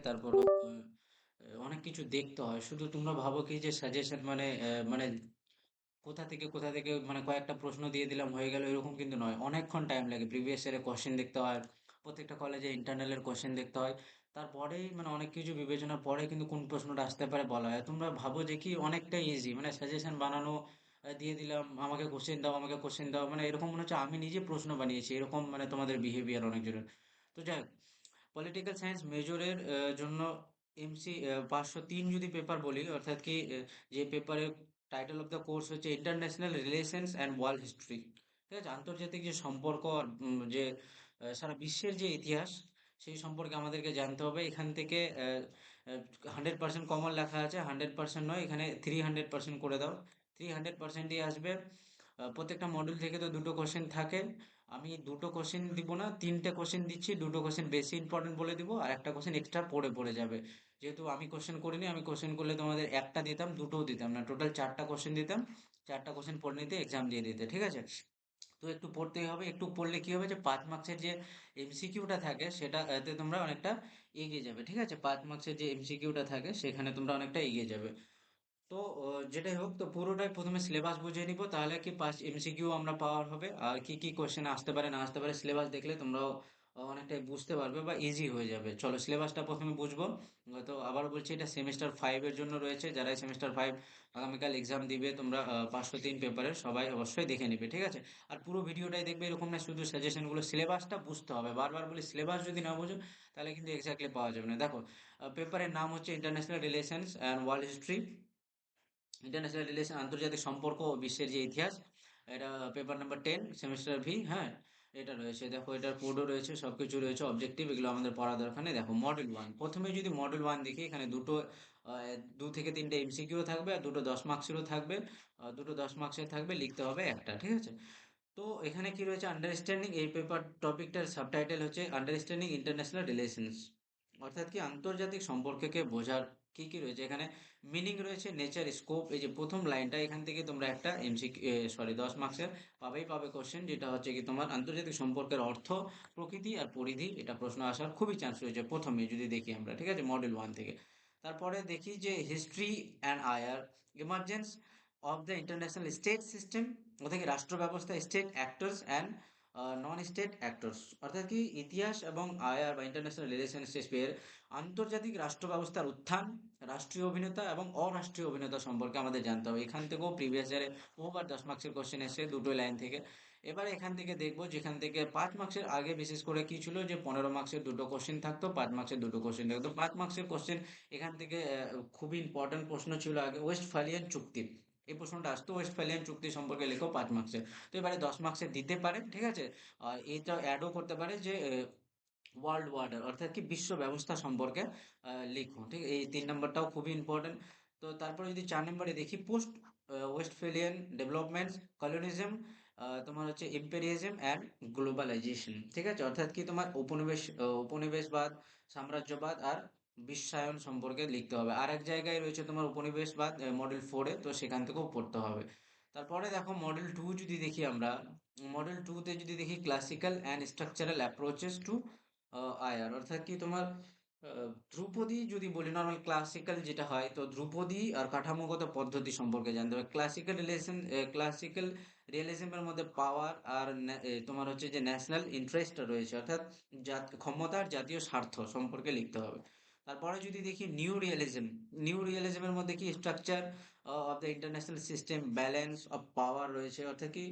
তারপর অনেক কিছু দেখতে হয়। শুধু তোমরা ভাবো কি যে সাজেশন মানে মানে কোথা থেকে মানে কয়েকটা প্রশ্ন দিয়ে দিলাম হয়ে গেল, এরকম কিন্তু নয়। অনেকক্ষণ টাইম লাগে। প্রিভিয়াস ইয়ারের কোশ্চেন দেখতে হয়, প্রত্যেকটা কলেজে ইন্টারনালের কোশ্চেন দেখতে হয়। তারপরেই মানে অনেক কিছু বিবেচনার পরে কিন্তু কোন প্রশ্নটা আসতে পারে বলা হয়। তোমরা ভাবো যে কি অনেকটা ইজি, মানে সাজেশন বানানো, দিয়ে দিলাম, আমাকে কোশ্চেন দাও, আমাকে কোশ্চেন দাও, মানে এরকম মনে হচ্ছে আমি নিজে প্রশ্ন বানিয়েছি, এরকম মানে তোমাদের বিহেভিয়ার অনেকজনের। তো যাই হোক, পলিটিক্যাল সায়েন্স মেজরের জন্য এমসি 503 যদি পেপার বলি, অর্থাৎ কি যে পেপারের টাইটেল অফ দ্য কোর্স হচ্ছে international relations and world history. ঠিক আছে, আন্তর্জাতিক যে সম্পর্ক আর যে সারা বিশ্বের যে ইতিহাস, সেই সম্পর্কে আমাদেরকে জানতে হবে। এখান থেকে 100% কমন লেখা আছে, 100% নয়, এখানে 300% করে দাও। 300%ই আসবে। প্রত্যেকটা মডিউল থেকে তো দুটো কোশ্চেন থাকে। আমি দুটো কোশ্চেন দিব না, তিনটে কোশ্চেন দিচ্ছি। দুটো কোশ্চেন বেশি ইম্পর্টেন্ট বলে দিব, আর একটা কোশ্চেন এক্সট্রা পড়ে যাবে। যেহেতু আমি কোশ্চেন করিনি, আমি কোশ্চেন করলে তোমাদের একটা দিতাম, দুটোও দিতাম না, টোটাল চারটা কোশ্চেন দিতাম। চারটা কোশ্চেন পড়ে নিতে, এক্সাম দিয়ে দিতে, ঠিক আছে? তো একটু পড়তেই হবে। একটু পড়লে কি হবে যে 5 মার্কসের যে এমসিকিউটা থাকে সেটা তে তোমরা অনেকটা এগিয়ে যাবে। ঠিক আছে, 5 মার্কসের যে এমসিকিউটা থাকে সেখানে তোমরা অনেকটা এগিয়ে যাবে। তো যেটাই হোক, তো পুরোটাই প্রথমে সিলেবাস বুঝে নিব, তাহলে কি পাস এমসিকিউ আমরা পাওয়ার হবে, আর কি কি কোশ্চেন আসতে পারে না আসতে পারে সিলেবাস দেখলে তোমরাও অনেকটাই বুঝতে পারবে বা ইজি হয়ে যাবে। চলো সিলেবাসটা প্রথমে বুঝবো। তো আবার বলছি, এটা সেমিস্টার 5 এর জন্য রয়েছে। যারা সেমিস্টার 5 আগামীকাল এক্সাম দিবে, তোমরা 503 পেপারের সবাই অবশ্যই দেখে নিবে, ঠিক আছে? আর পুরো ভিডিওটাই দেখবে, এরকম না শুধু সাজেশনগুলো, সিলেবাসটা বুঝতে হবে। বারবার বলি, সিলেবাস যদি না বুঝো তাহলে কিন্তু এক্স্যাক্টলি পাওয়া যাবে না। দেখো, পেপারের নাম হচ্ছে international relations and world history. International relation, আন্তর্জাতিক সম্পর্ক ও বিশ্বের যে ইতিহাস। এটা পেপার নাম্বার 10, সেমিস্টার 2, হ্যাঁ। এটা রয়েছে, দেখো এটার কোডও রয়েছে, সবকিছু রয়েছে, অবজেক্টিভ, এগুলো আমাদের পড়া দরকার নেই। দেখো মডেল 1, প্রথমে যদি মডেল 1 দেখি, এখানে দুটো 2 থেকে 3টে এমসিকিউ থাকবে, আর দুটো 10 মার্কসেরও থাকবে। দুটো 10 মার্কসের থাকবে, লিখতে হবে একটা, ঠিক আছে? তো এখানে কি রয়েছে, আন্ডারস্ট্যান্ডিং, এই পেপার টপিকটার সাবটাইটেল হচ্ছে আন্ডারস্ট্যান্ডিং ইন্টারন্যাশনাল রিলেশনস, অর্থাৎ কি আন্তর্জাতিক সম্পর্ককে বোঝার। কি কি রয়েছে এখানে? মিনিং রয়েছে, নেচার, স্কোপ। এই যে প্রথম লাইনটা, এখান থেকে তোমরা একটা এমসিকিউ, সরি, 10 মার্কসের পাবে কোশ্চেন, যেটা হচ্ছে কি তোমার আন্তর্জাতিক সম্পর্কের অর্থ, প্রকৃতি আর পরিধি। এটা প্রশ্ন আসার খুবই চান্স রয়েছে প্রথমে যদি দেখি আমরা, ঠিক আছে, মডেল 1 থেকে। তারপরে দেখি যে history and IR, emergence of the international state system, অর্থাৎ কি রাষ্ট্র ব্যবস্থা, state actors and non state actors, অর্থাৎ কি ইতিহাস এবং আয়ার বা ইন্টারন্যাশনাল রিলেশনশিপের আন্তর্জাতিক রাষ্ট্র ব্যবস্থার উত্থান, রাষ্ট্রীয় অভিনেতা এবং অরাষ্ট্রীয় অভিনেতা সম্পর্কে আমাদের জানতে হবে। এখান থেকেও প্রিভিয়াস ইয়ারে বহুবার 10 মার্কসের কোশ্চেন এসে দুটো লাইন থেকে। এবারে এখান থেকে দেখবো, যেখান থেকে 5 মার্কসের আগে বিশেষ করে কি ছিল, যে 15 মার্কসের দুটো কোশ্চেন থাকতো, 5 মার্কসের দুটো কোশ্চেন থাকতো। 5 মার্কসের কোশ্চেন এখান থেকে খুবই ইম্পর্টেন্ট প্রশ্ন ছিল আগে, ওয়েস্টফালিয়ান চুক্তি। এই প্রশ্নটা আসতো, ওয়েস্টফালিয়ান চুক্তি সম্পর্কে লেখো 5 মার্কসের। তো এবারে 10 মার্কসের দিতে পারে, ঠিক আছে? এটা অ্যাডও করতে পারে যে ওয়ার্ল্ড ওয়ার্ডার, অর্থাৎ কি বিশ্ব ব্যবস্থা সম্পর্কে লিখুন, ঠিক? এই 3 নম্বরটাও খুবই ইম্পর্টেন্ট। তো তারপরে যদি 4 নম্বরে দেখি, পোস্ট ওয়েস্টফেলিয়ান ডেভেলপমেন্টস, কলোনিজম, তোমার হচ্ছে ইম্পেরিয়ালিজম অ্যান্ড গ্লোবালাইজেশন, ঠিক আছে? অর্থাৎ কি তোমার উপনিবেশবাদ, সাম্রাজ্যবাদ আর বিশ্বায়ন সম্পর্কে লিখতে হবে। আর এক জায়গায় রয়েছে তোমার উপনিবেশবাদ, মডেল 4-এ, তো সেখান থেকেও পড়তে হবে। তারপরে দেখো মডেল 2 যদি দেখি আমরা, মডেল 2-তে যদি দেখি classical and structural approaches to IR, অর্থাৎ কি তোমার ধ্রুপদী যদি বলি, নর্মাল ক্লাসিক্যাল যেটা হয়, তো ধ্রুপদী আর কাঠামোগত পদ্ধতি সম্পর্কে জানতে হবে। ক্লাসিক্যাল রিয়েলিজমের মধ্যে পাওয়ার আর তোমার হচ্ছে যে ন্যাশনাল ইন্টারেস্টটা রয়েছে, অর্থাৎ ক্ষমতার জাতীয় স্বার্থ সম্পর্কে লিখতে হবে। তারপরে যদি দেখি নিউ রিয়েলিজমের মধ্যে কি structure of the international system, balance of power রয়েছে, অর্থাৎ কি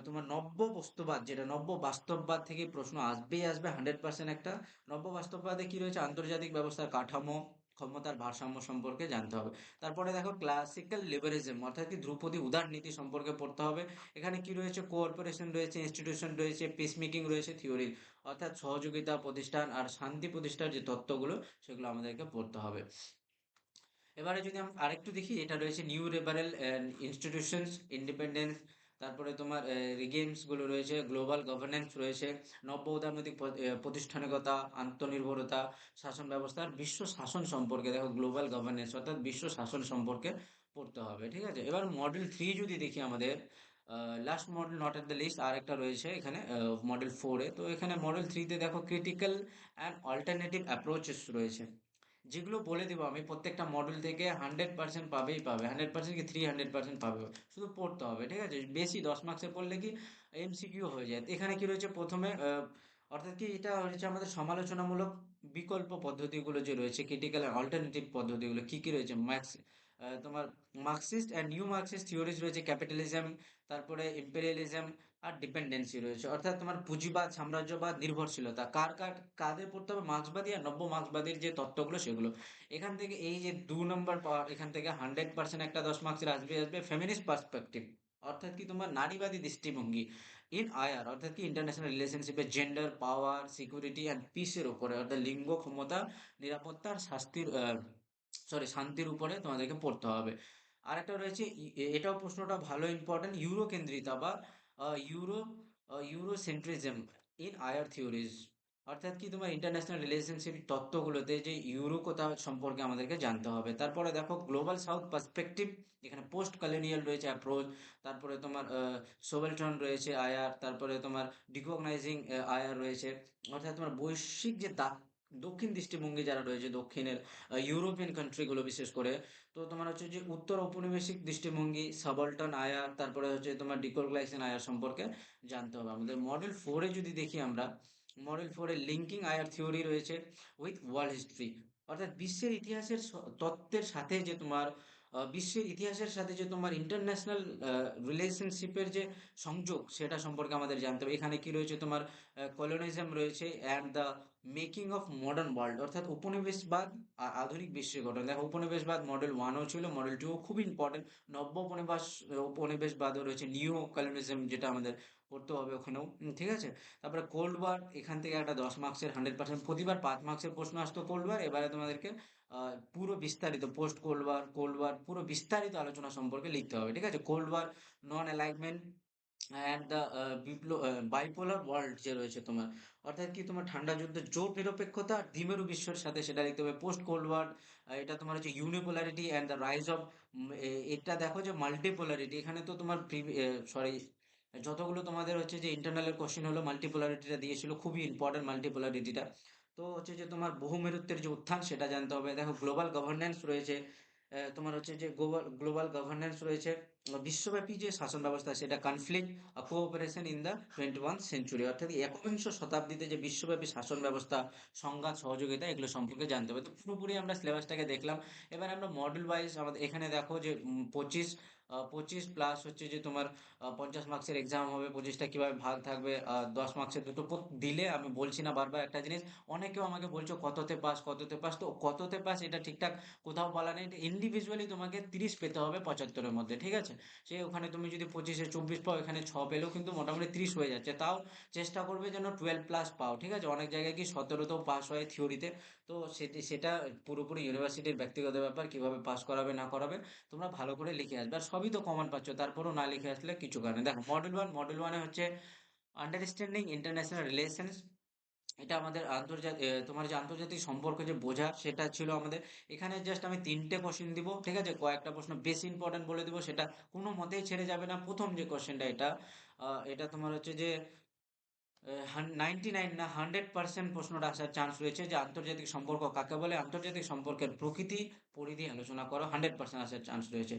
তোমার নব্য বস্তুবাদ, যেটা নব্য বাস্তববাদ থেকে প্রশ্ন আসবেই আসবে 100% একটা। নব্য বাস্তববাদে কি রয়েছে, আন্তর্জাতিক ব্যবস্থার কাঠামো, ক্ষমতার ভারসাম্য সম্পর্কে জানতে হবে। তারপরে দেখো ক্লাসিক্যাল লিবারেজম, অর্থাৎ কি ধ্রুপদী উদারনীতি সম্পর্কে পড়তে হবে। এখানে কি রয়েছে, কোঅপারেশন রয়েছে, ইনস্টিটিউশন রয়েছে, পিস মেকিং রয়েছে, থিওরি, অর্থাৎ সহযোগিতা প্রতিষ্ঠান আর শান্তি প্রতিষ্ঠার যে তত্ত্বগুলো, সেগুলো আমাদেরকে পড়তে হবে। এবারে যদি আমরা আরেকটু দেখি, এটা রয়েছে নিউ লিবারেল ইনস্টিটিউশনস, ইন্ডিপেন্ডেন্স, তারপরে তোমার রিগেমস গুলো রয়েছে, গ্লোবাল গভর্নেন্স রয়েছে, নব্য উদারনৈতিক প্রতিষ্ঠানিকতা, আত্মনির্ভরতা, শাসন ব্যবস্থার বিশ্ব শাসন সম্পর্কে। দেখো গ্লোবাল গভর্নেন্স অর্থাৎ বিশ্ব শাসন সম্পর্কে পড়তে হবে, ঠিক আছে? এবার মডেল 3 যদি দেখি আমাদের, last model not at the least আর একটা রয়েছে এখানে, মডেল 4-এ। তো এখানে মডেল 3-তে দেখো ক্রিটিক্যাল অ্যান্ড অল্টারনেটিভ অ্যাপ্রোচেস রয়েছে। যেগুলো বলে দিব আমি প্রত্যেকটা মডেল থেকে 100% পাবেই পাবে, 100% কি 300% পাবে, শুধু পড়তে হবে, ঠিক আছে? বেশি 10 মার্কসে পড়লে কি এমসিকিউ হয়ে যায়। তো এখানে কি রয়েছে প্রথমে, অর্থাৎ কি এটা হচ্ছে আমাদের সমালোচনামূলক বিকল্প পদ্ধতিগুলো যে রয়েছে, ক্রিটিক্যাল অল্টারনেটিভ পদ্ধতিগুলো কি কি রয়েছে, তোমার Marxist and new Marxist theories রয়েছে, ক্যাপিটালিজম, তারপরে ইম্পেরিয়ালিজম আর ডিপেন্ডেন্সি রয়েছে, অর্থাৎ তোমার পুঁজিবাদ, সাম্রাজ্যবাদ, নির্ভরশীলতা, কাদের পড়তে হবে, মার্ক্সবাদী আর নব্য মার্ক্সবাদীর যে তত্ত্বগুলো সেগুলো। এখান থেকে এই যে 2 নম্বর পাওয়ার, এখান থেকে 100% একটা 10 মার্কসের আসবে ফেমিনিস্ট পার্সপেক্টিভ, অর্থাৎ কি তোমার নারীবাদী দৃষ্টিভঙ্গি ইন আয়ার, অর্থাৎ কি ইন্টারন্যাশনাল রিলেশনশিপে জেন্ডার, পাওয়ার, সিকিউরিটি অ্যান্ড পিসের উপরে, অর্থাৎ লিঙ্গ, ক্ষমতা, নিরাপত্তা আর শান্তির উপরে তোমাদেরকে পড়তে হবে। আর একটা রয়েছে, এটাও প্রশ্নটা ভালো ইম্পর্টেন্ট, ইউরো কেন্দ্রিতা বা ইউরো ইউরোসেন্ট্রিজম ইন আয়ার থিওরিজ, অর্থাৎ কি তোমার ইন্টারন্যাশনাল রিলেশনশিপ তত্ত্বগুলোতে যে ইউরোকতা সম্পর্কে আমাদেরকে জানতে হবে। তারপরে দেখো গ্লোবাল সাউথ পার্সপেক্টিভ, এখানে পোস্ট কলোনিয়াল রয়েছে অ্যাপ্রোচ, তারপরে তোমার সোবেলটন রয়েছে আয়ার, তারপরে তোমার ডিকগনাইজিং আয়ার রয়েছে, অর্থাৎ তোমার বৈশ্বিক যে দক্ষিণ দৃষ্টিভঙ্গি যারা রয়েছে, দক্ষিণের ইউরোপিয়ান কান্ট্রিগুলো বিশেষ করে, তো তোমার হচ্ছে যে উত্তর ঔপনিবেশিক দৃষ্টিভঙ্গি, সাবল্টন আয়ার, তারপরে হচ্ছে তোমার ডিকলগ্লাইসেন আয়ার সম্পর্কে জানতে হবে আমাদের। মডেল 4-এ যদি দেখি আমরা, মডেল 4-এ লিঙ্কিং আয়ার থিওরি রয়েছে উইথ ওয়ার্ল্ড হিস্ট্রি, অর্থাৎ বিশ্বের ইতিহাসের তত্ত্বের সাথে যে তোমার বিশ্বের ইতিহাসের সাথে যে তোমার ইন্টারন্যাশনাল রিলেশনশিপের যে সংযোগ, সেটা সম্পর্কে আমাদের জানতে হবে। এখানে কি রয়েছে তোমার কলোনিজম রয়েছে and the making of modern world, অর্থাৎ উপনিবেশবাদ আর আধুনিক বিশ্বের গঠন। দেখো উপনিবেশবাদ মডেল 1-ও ছিল, মডেল 2-ও খুব ইম্পর্টেন্ট। নব্য উপনিবেশবাদও রয়েছে, নিও কলোনিজম, যেটা আমাদের পড়তে হবে ওখানেও, ঠিক আছে? তারপরে কোল্ড ওয়ার, এখান থেকে একটা 10 মার্কসের 100%, প্রতিবার 5 মার্কসের প্রশ্ন আসতো কোল্ড ওয়ার, এবারে তোমাদেরকে পুরো বিস্তারিত পোস্ট কোল্ড ওয়ার পুরো বিস্তারিত আলোচনা সম্পর্কে লিখতে হবে, ঠিক আছে? Cold war, non alignment and the bipolar world যে রয়েছে তোমার, অর্থাৎ কি তোমার ঠান্ডা যুদ্ধের জোট নিরপেক্ষতা আর দ্বিমেরু বিশ্বর সাথে, সেটা লিখতে হবে। পোস্ট কোল্ড ওয়ার, এটা তোমার হচ্ছে ইউনিপোলারিটি অ্যান্ড দ্য রাইজ অফ, এটা দেখো যে মাল্টিপোলারিটি, এখানে তো তোমার সরি, যতগুলো তোমাদের হচ্ছে যে ইন্টারনালের কোশ্চেন হলো মাল্টিপোলারিটিটা দিয়েছিল, খুবই ইম্পর্টেন্ট মাল্টিপোলারিটিটা। তো হচ্ছে যে তোমার বহুমেরুত্বের যে উত্থান সেটা জানতে হবে। দেখো গ্লোবাল গভর্নেন্স রয়েছে, তোমার হচ্ছে যে গ্লোবাল গ্লোবাল গভর্নেন্স রয়েছে, বিশ্বব্যাপী যে শাসন ব্যবস্থা সেটা, conflict cooperation in the 21st century, অর্থাৎ একবিংশ শতাব্দীতে যে বিশ্বব্যাপী শাসন ব্যবস্থা, সংঘাত, সহযোগিতা, এগুলো সম্পর্কে জানতে হবে। তো পুরোপুরি আমরা সিলেবাসটাকে দেখলাম। এবার আমরা মডেল ওয়াইজ আমাদের এখানে দেখো যে 25 প্লাস হচ্ছে যে তোমার 50 মার্কসের এক্সাম হবে, 25টা কিভাবে ভাগ থাকবে, 10 মার্কসের দুটো দিলে, আমি বলছি না বারবার একটা জিনিস, অনেকেও আমাকে বলছো কততে পাস, তো কততে পাস এটা ঠিকঠাক কোথাও বলা নেই, ইন্ডিভিজুয়ালি তোমাকে 30 পেতে হবে 75-এর মধ্যে, ঠিক আছে? সে ওখানে তুমি যদি 25-এ 24 পাও, এখানে 6 পেলেও কিন্তু মোটামুটি 30 হয়ে যাচ্ছে। তাও চেষ্টা করবে যেন 12 প্লাস পাও, ঠিক আছে? অনেক জায়গায় কি 17-তেও পাস হয় থিওরিতে। তো সেটা পুরোপুরি ইউনিভার্সিটির ব্যক্তিগত ব্যাপার, কিভাবে পাস করাবে না করাবে, তোমরা ভালো করে লিখে আসবে। আর সবই তো কমন পাচ্ছ, তারপরেও না লিখে আসলে কিছু কারণে। দেখো মডেল ওয়ানে হচ্ছে আন্ডারস্ট্যান্ডিং ইন্টারন্যাশনাল রিলেশনস, এটা আমাদের তোমার যে আন্তর্জাতিক সম্পর্ক যে বোঝা, সেটা ছিল আমাদের। এখানে জাস্ট আমি 3টে কোশ্চেন দিব, ঠিক আছে? কয়েকটা প্রশ্ন বেশি ইম্পর্টেন্ট বলে দিব, সেটা কোনো মতেই ছেড়ে যাবে না। প্রথম যে কোশ্চেনটা, এটা তোমার হচ্ছে যে 99 না 100% প্রশ্নটা আসার চান্স রয়েছে, যে আন্তর্জাতিক সম্পর্ক কাকে বলে, আন্তর্জাতিক সম্পর্কের প্রকৃতি, পরিধি আলোচনা করো, 100% আসার চান্স রয়েছে।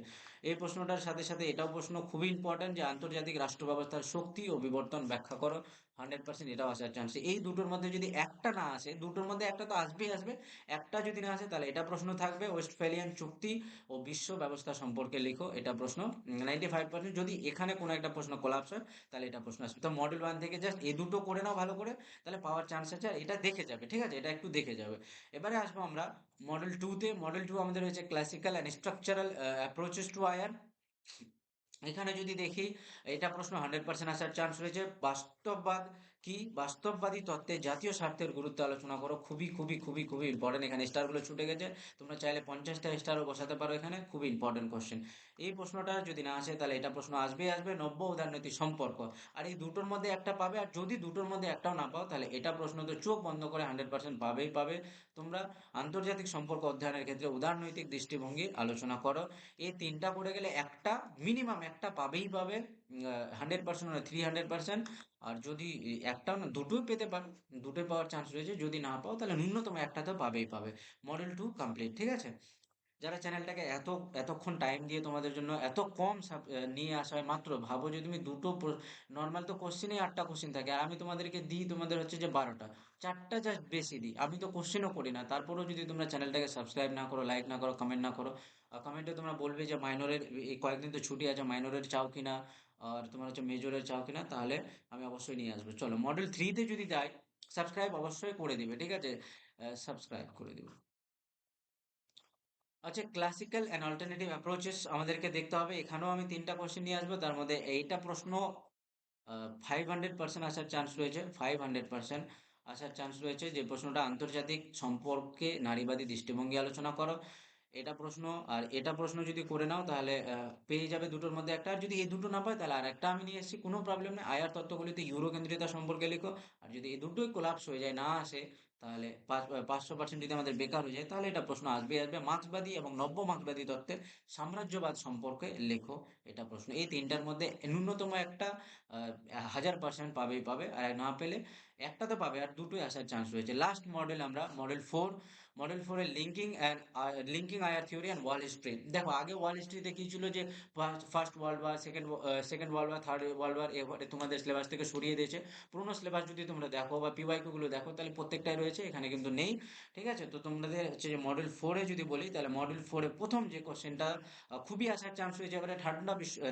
এই প্রশ্নটার সাথে সাথে এটাও প্রশ্ন খুবই ইম্পর্টেন্ট, যে আন্তর্জাতিক রাষ্ট্র ব্যবস্থার শক্তি ও বিবর্তন ব্যাখ্যা করো, 100% এটাও আসার চান্স। এই দুটোর মধ্যে যদি একটা না আসে, দুটোর মধ্যে একটা তো আসবেই আসবে, একটা যদি না আসে তাহলে এটা প্রশ্ন থাকবে, ওয়েস্টফ্যালিয়ান চুক্তি ও বিশ্ব ব্যবস্থা সম্পর্কে লিখো, এটা প্রশ্ন। 95%, যদি এখানে কোনো একটা প্রশ্ন কোলাপস হয়, তাহলে এটা প্রশ্ন আসবে। তো মডেল 1 থেকে জাস্ট এই দুটো করে নাও ভালো করে, তাহলে পাওয়ার চান্স আছে। আর এটা দেখে যাবে, ঠিক আছে? এটা একটু দেখে যাবে। এবারে আসবো আমরা মডেল 2-তে। মডেল 2 আমাদের রয়েছে classical and structural approaches to IR. এখানে যদি দেখি, এটা প্রশ্ন 100% আসার চান্স রয়েছে। বাস্তববাদী তত্ত্বে জাতীয় স্বার্থের গুরুত্ব আলোচনা করো, খুবই খুবই খুবই খুবই ইম্পর্টেন্ট। এখানে স্টারগুলো ছুটে গেছে, তোমরা চাইলে 50টা স্টারও বসাতে পারো, এখানে খুবই ইম্পর্টেন্ট কোশ্চেন। এই প্রশ্নটা যদি না আসে, তাহলে এটা প্রশ্ন আসবেই আসবে, নব্য উদারনৈতিক সম্পর্ক। আর এই দুটোর মধ্যে একটা পাবে, আর যদি দুটোর মধ্যে একটাও না পাও, তাহলে এটা প্রশ্ন তো চোখ বন্ধ করে 100% পাবেই পাবে। তোমরা আন্তর্জাতিক সম্পর্ক অধ্যয়নের ক্ষেত্রে উদারনৈতিক দৃষ্টিভঙ্গি আলোচনা করো, এই তিনটা করে গেলে একটা, মিনিমাম একটা পাবেই পাবে। 100% নয়, 300%। আর যদি একটাও না দুটোই পেতে পারো, দুটোই পাওয়ার চান্স রয়েছে। যদি না পাও তাহলে ন্যূনতম একটা তো পাবেই পাবে। মডেল 2 কমপ্লিট, ঠিক আছে? যারা চ্যানেলটাকে এতক্ষণ টাইম দিয়ে তোমাদের জন্য এত কম নিয়ে আসা হয়, মাত্র ভাবো যে তুমি দুটো, নর্মাল তো কোশ্চেনেই 8টা কোশ্চেন থাকে, আর আমি তোমাদেরকে দিই তোমাদের হচ্ছে যে 12টা, 4টা জাস্ট বেশি দিই। আমি তো কোশ্চেনও করি না, তারপরেও যদি তোমরা চ্যানেলটাকে সাবস্ক্রাইব না করো, লাইক না করো, কমেন্ট না করো। কমেন্টে তোমরা বলবে যে মাইনরের এই কয়েকদিন তো ছুটি আছে, মাইনরের চাও কিনা, আর তোমার হচ্ছে মেজরের চাও কিনা, তাহলে আমি অবশ্যই নিয়ে আসবো। চলো মডেল 3-তে যদি যাই, সাবস্ক্রাইব অবশ্যই করে দিবে, ঠিক আছে? সাবস্ক্রাইব করে দিবে। আচ্ছা, ক্লাসিক্যাল অ্যান্ড অল্টারনেটিভ অ্যাপ্রোচেস আমাদেরকে দেখতে হবে। এখানেও আমি 3টা কোশ্চেন নিয়ে আসবো, তার মধ্যে এইটা প্রশ্ন 500% আসার চান্স রয়েছে, 500% আসার চান্স রয়েছে। যে প্রশ্নটা, আন্তর্জাতিক সম্পর্কে নারীবাদী দৃষ্টিভঙ্গি আলোচনা করো, এটা প্রশ্ন। আর এটা প্রশ্ন যদি করে নাও তাহলে পেয়ে যাবে দুটোর মধ্যে একটা। আর যদি এই দুটো না পায় তাহলে আর একটা আমি নিয়ে এসেছি, কোনো প্রবলেম নেই। আয়ার তত্ত্বগুলিতে ইউরোকেন্দ্রিয়তা সম্পর্কে লিখো। আর যদি এই দুটোই কোলাপস হয়ে যায়, না আসে, তাহলে 500% যদি আমাদের বেকার হয়ে যায়, তাহলে এটা প্রশ্ন আসবে আসবে। মার্ক্সবাদী এবং নব্য মার্ক্সবাদী তত্ত্বের সাম্রাজ্যবাদ সম্পর্কে লেখো, এটা প্রশ্ন। এই তিনটার মধ্যে ন্যূনতম একটা 1000% পাবেই পাবে। আর না পেলে একটা তো পাবে, আর দুটোই আসার চান্স রয়েছে। লাস্ট মডেল, আমরা মডেল 4। মডেল 4 এর linking IR theory and world history. দেখো, আগে ওয়ার্ল্ড হিস্ট্রিতে কি ছিল, যে first world war, second world war, third world war, এবারে তোমাদের সিলেবাস থেকে সরিয়ে দিয়েছে। পুরোনো সিলেবাস যদি তোমরা দেখো বা পিওয়াইকিউ গুলো দেখো, তাহলে প্রত্যেকটাই রয়েছে, এখানে কিন্তু নেই। ঠিক আছে? তো তোমাদের হচ্ছে যে মডেল 4-এ যদি বলি, তাহলে মডেল 4-এ প্রথম যে কোশ্চেনটা খুবই আসার চান্স রয়েছে, এবারে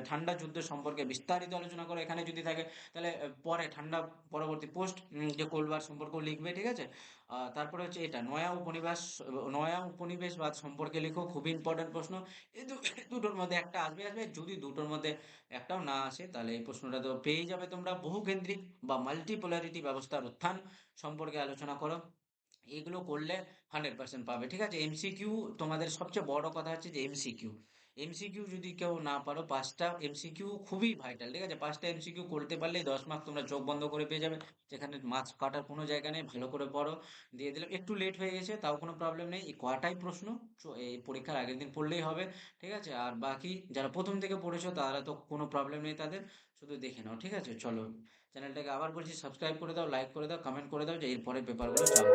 ঠান্ডা যুদ্ধ সম্পর্কে বিস্তারিত আলোচনা করো। এখানে যদি থাকে তাহলে পরে ঠান্ডা পরবর্তী পোস্ট যে কোল্ড ওয়ার সম্পর্কেও লিখবে, ঠিক আছে? তারপরে হচ্ছে এটা নয়া উপনিবেশবাদ সম্পর্কে লিখো, খুবই ইম্পর্টেন্ট প্রশ্ন। এই দুটোর মধ্যে একটা আসবে আসবে। যদি দুটোর মধ্যে একটাও না আসে, তাহলে এই প্রশ্নটা তো পেয়ে যাবে তোমরা। বহুকেন্দ্রিক বা মাল্টিপোলারিটি ব্যবস্থার উত্থান সম্পর্কে আলোচনা করো। এগুলো করলে 100% পাবে, ঠিক আছে? এমসিকিউ, তোমাদের সবচেয়ে বড় কথা হচ্ছে যে এমসিকিউ। এমসিকিউ যদি কেউ না পারো, 5টা এমসিকিউ খুবই ভাইটাল, ঠিক আছে? 5টা এমসিকিউ করতে পারলেই 10 মার্ক তোমরা চোখ বন্ধ করে পেয়ে যাবে। যেখানে মার্কস কাটার কোনো জায়গা নেই। ভালো করে পড়ো, দিয়ে দিলাম। একটু লেট হয়ে গেছে, তাও কোনো প্রবলেম নেই, এই কয়টাই প্রশ্ন এই পরীক্ষার আগের দিন পড়লেই হবে, ঠিক আছে? আর বাকি যারা প্রথম থেকে পড়েছো, তারা তো কোনো প্রবলেম নেই তাদের, শুধু দেখে নাও, ঠিক আছে? চলো, চ্যানেলটাকে আবার বলছি, সাবস্ক্রাইব করে দাও, লাইক করে দাও, কমেন্ট করে দাও, যে এরপরে পেপারগুলো চাও।